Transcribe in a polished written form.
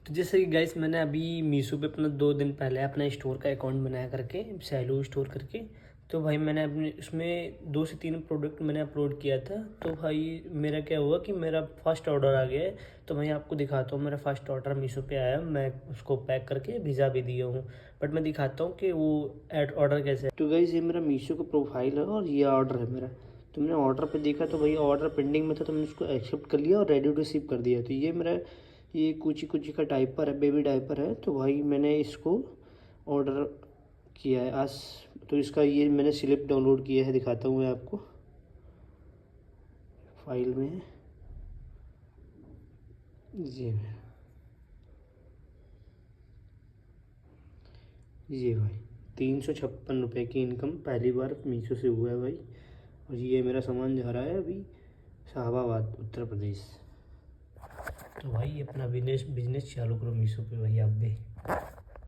तो जैसे कि गाइस मैंने अभी मीशो पे अपना 2 दिन पहले अपना स्टोर का अकाउंट बनाया करके, सैलू स्टोर करके। तो भाई मैंने अपने उसमें 2 से 3 प्रोडक्ट मैंने अपलोड किया था। तो भाई मेरा क्या हुआ कि मेरा फर्स्ट ऑर्डर आ गया है। तो भाई आपको दिखाता हूँ, मेरा फर्स्ट ऑर्डर मीशो पे आया, मैं उसको पैक करके भिजा भी दिया हूँ। बट मैं दिखाता हूँ कि वो एड ऑर्डर कैसे है। तो गाइस ये मेरा मीशो का प्रोफाइल है और ये ऑर्डर है मेरा। तो मैंने ऑर्डर पे देखा तो भाई ऑर्डर पेंडिंग में था, तो मैंने उसको एक्सेप्ट कर लिया और रेडी टू रिसीव कर दिया। तो ये मेरा ये कुची कुची का डायपर है, बेबी डायपर है। तो भाई मैंने इसको ऑर्डर किया है आज। तो इसका ये मैंने स्लिप डाउनलोड किया है, दिखाता हूँ मैं आपको। फाइल में है ये भाई 356 रुपये की इनकम पहली बार मीशो से हुआ है भाई। और ये मेरा सामान जा रहा है अभी शाहबाद उत्तर प्रदेश। तो भाई अपना बिजनेस बिजनेस चालू करो मीशो पे भाई आप भी।